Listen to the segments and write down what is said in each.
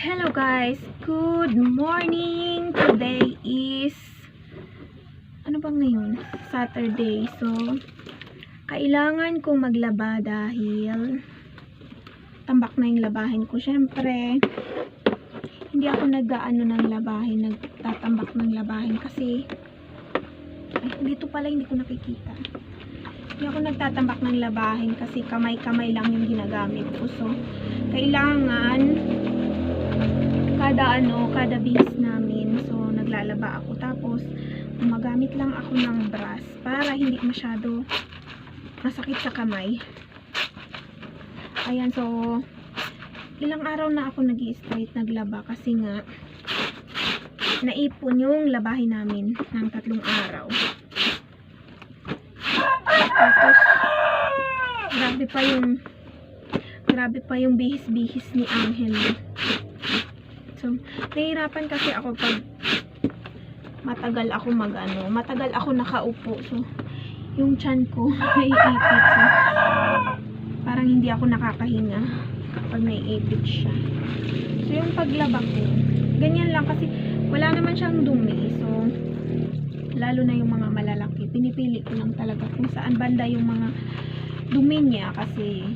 Hello guys, good morning. Today is ano bang ngayon? Saturday. So kailangan kong maglaba dahil tambak na yung labahin ko. Syempre hindi ako nag-aano ng labahin, nagtatambak ng labahin kasi dito pala hindi ko nakikita. Hindi ako nagtatambak ng labahin kasi kamay-kamay lang yung ginagamit ko. So kailangan kada bihis namin, so naglalaba ako, tapos gumagamit lang ako ng brush para hindi masyado masakit sa kamay. Ayan, so ilang araw na ako nag-i-straight naglaba kasi nga naipon yung labahin namin ng 3 araw. Tapos grabe pa yung bihis-bihis ni Angel. So, nahihirapan kasi ako pag matagal ako nakaupo. So, yung tiyan ko naiipit. So, parang hindi ako nakakahinga kapag naiipit siya. So, yung paglaba ko, ganyan lang kasi wala naman siyang dumi. So, lalo na yung mga malalaki, pinipili ko lang talaga kung saan banda yung mga dumi niya kasi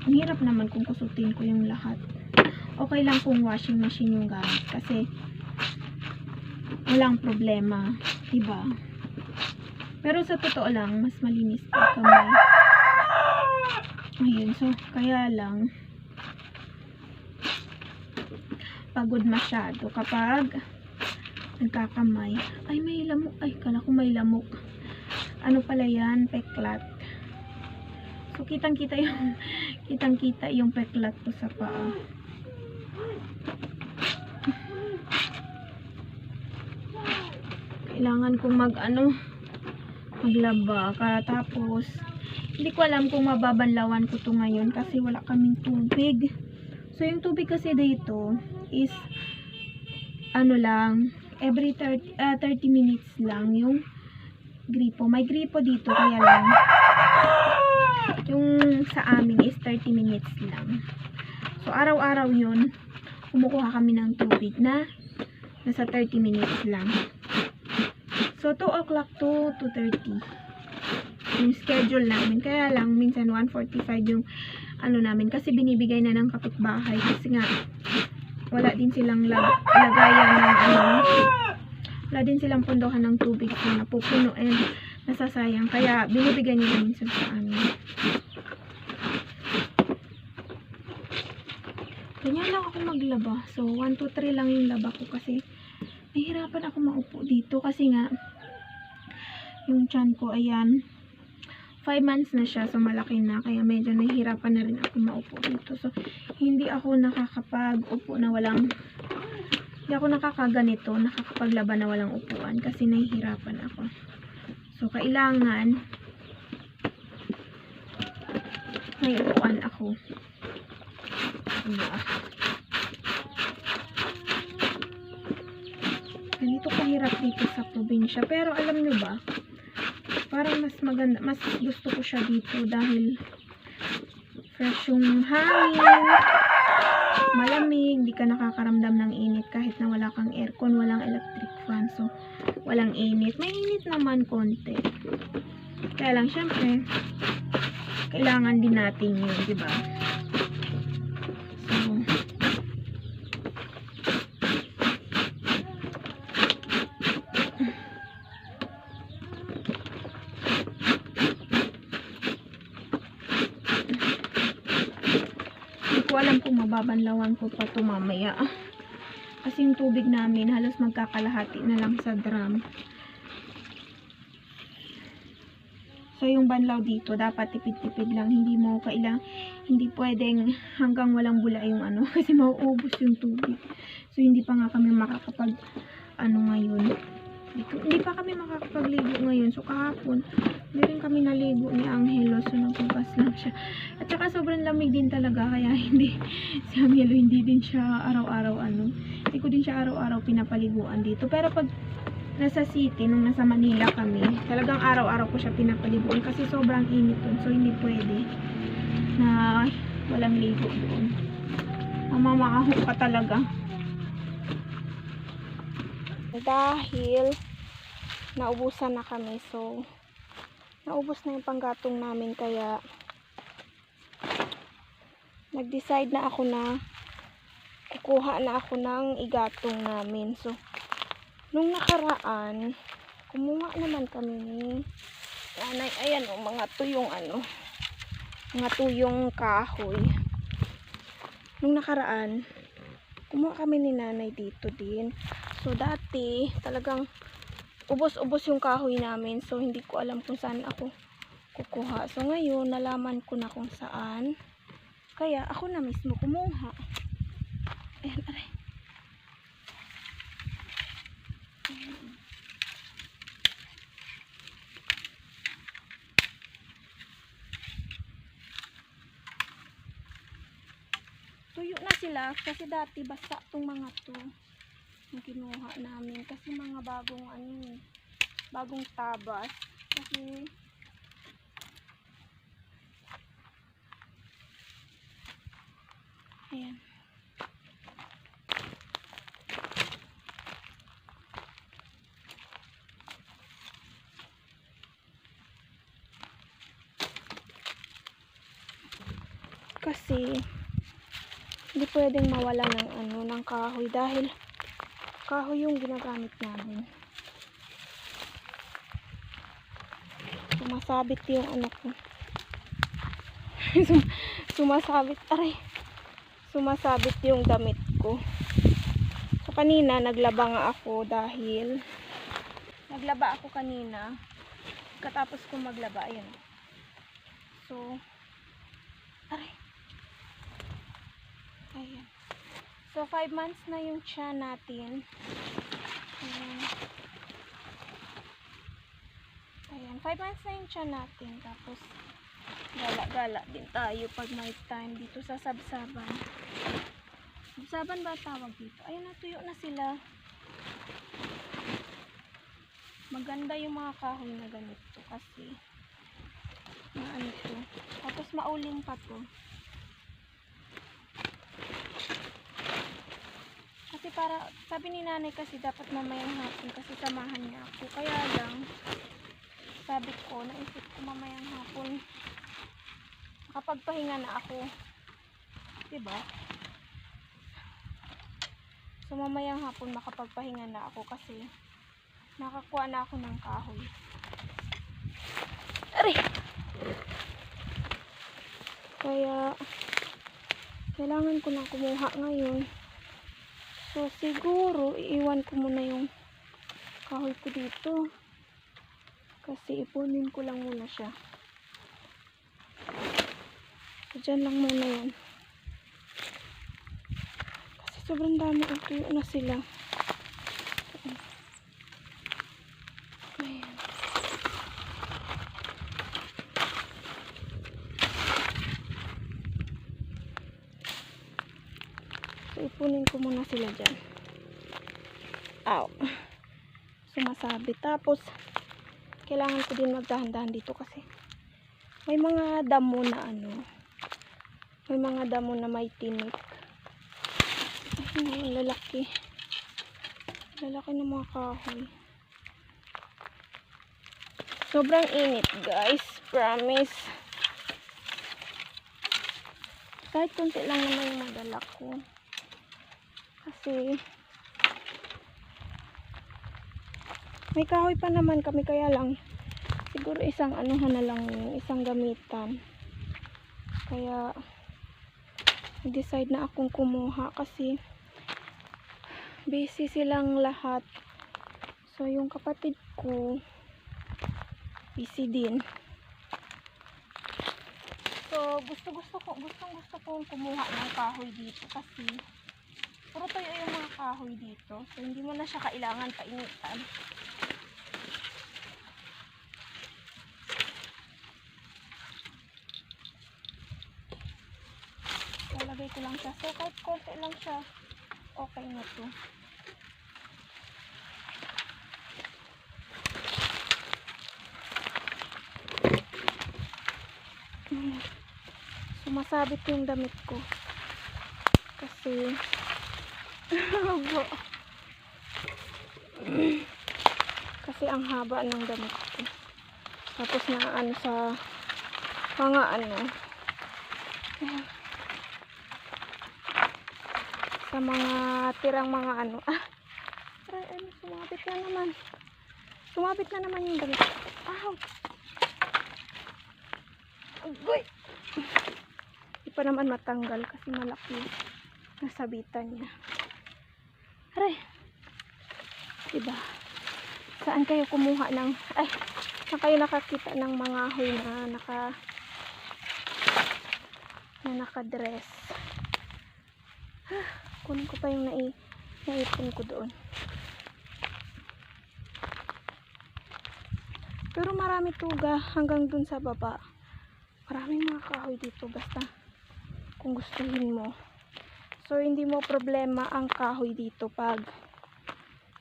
ang hirap naman kung kusutin ko yung lahat. Okay lang kung washing machine yung gamit kasi walang problema, diba? Pero sa totoo lang, mas malinis pa kamay. Ayun, so kaya lang pagod masyado kapag nagkakamay. Ay, may lamok. Ay, kala ko may lamok. Ano pala yan? Peklat. So kitang-kita yung peklat ko sa paa. Kailangan kong maglaba. Tapos hindi ko alam kung mababanlawan ko to ngayon kasi wala kaming tubig. So yung tubig kasi dito is every 30 minutes lang yung gripo. May gripo dito kaya lang yung sa amin is 30 minutes lang. So araw-araw yun kumukuha kami ng tubig na nasa 30 minutes lang. So 2 o'clock to 2:30 yung schedule namin. Kaya lang minsan 1:45 yung namin kasi binibigay na ng kapitbahay kasi nga wala din silang lagayan ng wala din silang pondohan ng tubig na napupuno and nasasayang, kaya binibigay nila minsan sa amin. Ganyan lang ako maglaba. So 1, 2, 3 lang yung laba ko kasi nahihirapan ako maupo dito kasi nga yung tiyan ko, ayan, 5 months na siya, so malaki na, kaya medyo nahihirapan na rin ako maupo dito. So hindi ako nakakapag-upo na hindi ako nakakapaglaba na walang upuan kasi nahihirapan ako. So kailangan may upuan ako. Ganito kahirap dito sa probinsya, pero alam nyo ba, parang mas maganda, mas gusto ko siya dito dahil fresh yung hangin, malamig, hindi ka nakakaramdam ng init kahit na wala kang aircon, walang electric fan. So walang init, may init naman konti, kaya lang syempre kailangan din natin yun, diba? Alam kung mababanlawan ko pa ito mamaya kasi yung tubig namin halos magkakalahati na lang sa drum. So yung banlaw dito dapat tipid-tipid lang, hindi pwedeng hanggang walang bula yung kasi mauubos yung tubig. So hindi pa nga kami makakapag ngayon, hindi pa kami makakapagligo ngayon. So kahapon hindi rin kami naligo ni Angelo, so nagbukas lang siya. At saka sobrang lamig din talaga, kaya si Angelo hindi din siya araw-araw hindi ko din siya araw-araw pinapaliguan dito. Pero pag nasa city, nung nasa Manila kami, talagang araw-araw ko siya pinapaliguan kasi sobrang init dun. So hindi pwede na walang ligo doon. Mamamaho ka talaga. Dahil naubusan na kami, so naubos na yung panggatong namin, kaya nag-decide na ako na kukuha na ako ng igatong namin. So nung nakaraan, kumuha naman kami ni nanay. Ayan o, mga tuyong mga tuyong kahoy. Nung nakaraan, kumuha kami ni nanay dito din. So dati talagang ubos-ubos yung kahoy namin, so hindi ko alam kung saan ako kukuha. So ngayon nalaman ko na kung saan, kaya ako na mismo kumuha. Ayan, aray. Tuyo na sila kasi dati basa tong mga to yung kinuha namin, kasi mga bagong tabas. Kasi ayan, kasi hindi pwedeng mawala ng kahoy, dahil kahoy yung ginagamit namin. Sumasabit yung ko. Sumasabit yung damit ko. So kanina naglaba nga ako, dahil naglaba ako kanina. Katapos ko maglaba, ayan. So ayan. So 5 months na yung tiyan natin. Ayan, 5 months na yung tiyan natin. Tapos gala-gala din tayo pag may time dito sa Sabsaban. Sabsaban ba tawag dito? Ayan, natuyo na sila. Maganda yung mga kahoy na ganito kasi to. Tapos mauling pa to. Kasi para, sabi ni nanay kasi dapat mamayang hapon kasi samahan niya ako. Kaya lang, sabi ko, naisip ko mamayang hapon makapagpahinga na ako. Diba? So mamayang hapon makapagpahinga na ako kasi nakakuha na ako ng kahoy. Aray! Kaya kailangan ko na kumuha ngayon. So siguro iiwan ko muna yung kahoy ko dito kasi ipunin ko lang muna siya. So dyan lang muna yun kasi sobrang dami, tuyo na sila. Ayan. So ipunin ko muna sila dyan. Ow, sumasabit. Tapos kailangan ko din magdahan-dahan dito kasi may mga damo na may mga damo na may tinik. Ay, lalaki ng mga kahoy. Sobrang init guys, promise. Kahit konti lang naman yung madala ko kasi may kahoy pa naman kami, kaya lang siguro isang na lang yun, isang gamitan. Kaya decide na akong kumuha kasi busy silang lahat. So yung kapatid ko busy din. So gusto kong kumuha ng kahoy dito kasi puro tuyo yung mga kahoy dito. So hindi mo na siya kailangan painitan. Lalagay ko lang siya. So kahit konti lang siya, okay na to. Sumasabit yung damit ko Kasi haba. Kasi ang haba ng damit ko. Tapos na ano sa mga ano sa mga tirang mga ano. Aray, ano, sumabit na naman. Sumabit na naman yung damit. Agoy! Hindi pa naman matanggal kasi malaki nasabitan niya. Aray! Diba? Saan kayo kumuha ng saan kayo nakakita ng mga ahoy na nakadress? Kunin ko pa yung naipon ko doon. Pero marami tuga hanggang dun sa baba. Maraming mga kahoy dito basta kung gustuhin mo. So hindi mo problema ang kahoy dito pag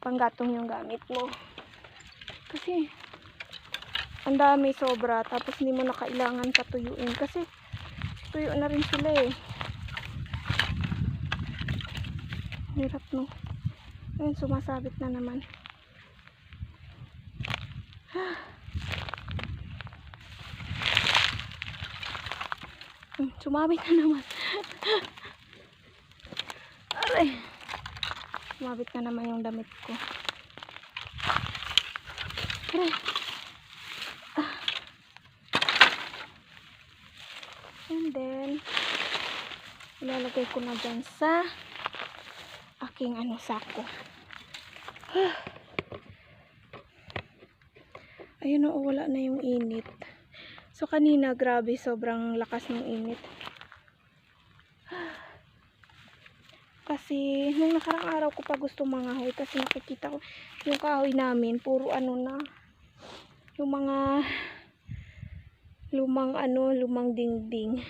panggatong yung gamit mo. Kasi ang dami sobra, tapos hindi mo na kailangan patuyuin kasi tuyo na rin sila eh. Hirap no. Ayun, sumasabit na naman. Sumabit na naman. Aray. Sumabit na naman yung damit ko. Aray. And then ilalagay ko na dyan sa aking sako. Ayun o, wala na yung init. So kanina grabe, sobrang lakas ng init. Kasi nung nakarang araw ko pa gusto mangahoy kasi nakikita ko yung kahoy namin puro na yung mga lumang dingding.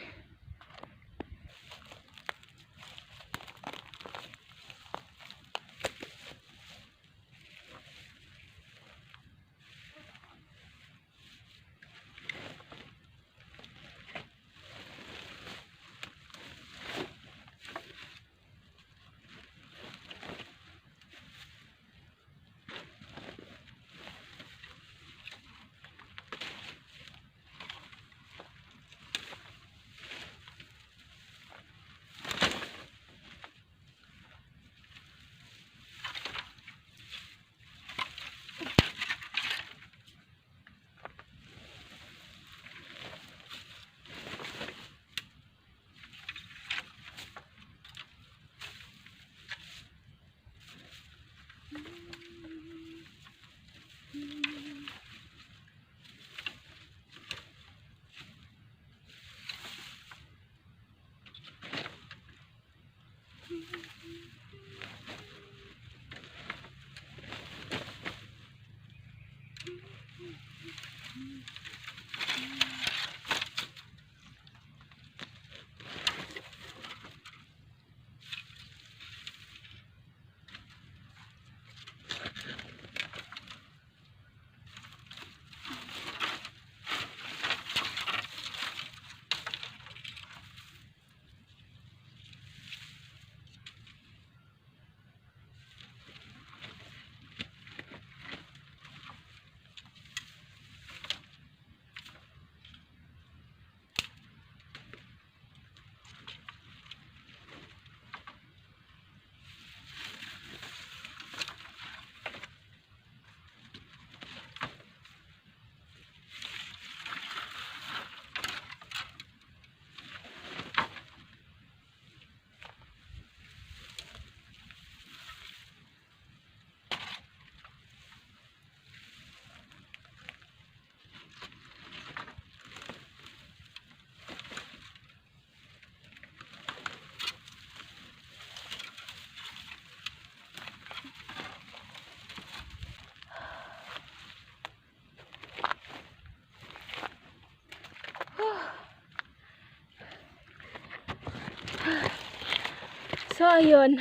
So ayun,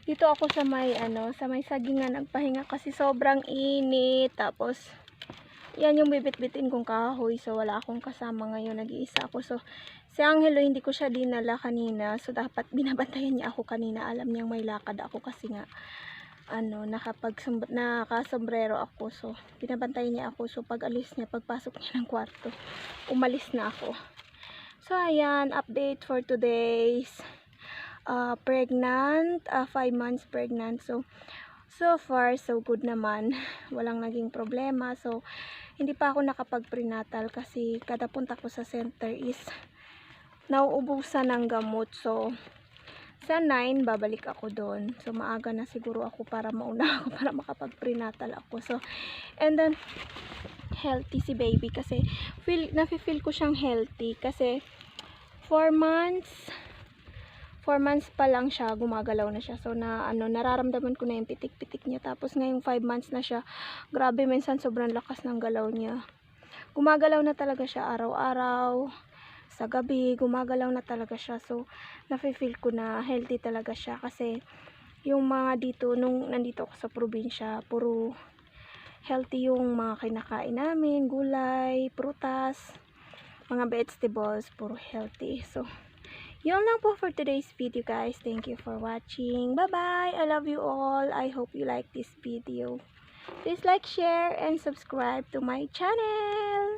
dito ako sa may sa may sagingan nagpahinga kasi sobrang init, tapos Yan yung bibit-bitin kong kahoy. So, wala akong kasama ngayon. Nag-iisa ako. So, si Angelo, hindi ko siya dinala kanina. So, dapat binabantayan niya ako kanina. Alam niyang may lakad ako kasi nga, nakasombrero ako. So, binabantayan niya ako. So, pag alis niya, pagpasok niya ng kwarto, umalis na ako. So, ayan, update for today's pregnant, 5 months pregnant. So far, so good naman. Walang naging problema. So, hindi pa ako nakapag-prenatal kasi kada punta ko sa center is nauubusan ng gamot. So, sa 9, babalik ako doon. So, maaga na siguro ako para mauna ako para makapag-prenatal ako. So, and then, healthy si baby kasi nafe-feel ko siyang healthy kasi 4 months pa lang siya, gumagalaw na siya. So, nararamdaman ko na yung pitik-pitik niya. Tapos, ngayong 5 months na siya, grabe, minsan sobrang lakas ng galaw niya. Gumagalaw na talaga siya araw-araw. Sa gabi, gumagalaw na talaga siya. So, nafe-feel ko na healthy talaga siya. Kasi, yung mga dito, nung nandito ako sa probinsya, puro healthy yung mga kinakain namin. Gulay, prutas, mga vegetables, puro healthy. So, yun lang po for today's video, guys. Thank you for watching. Bye-bye. I love you all. I hope you like this video. Please like, share, and subscribe to my channel.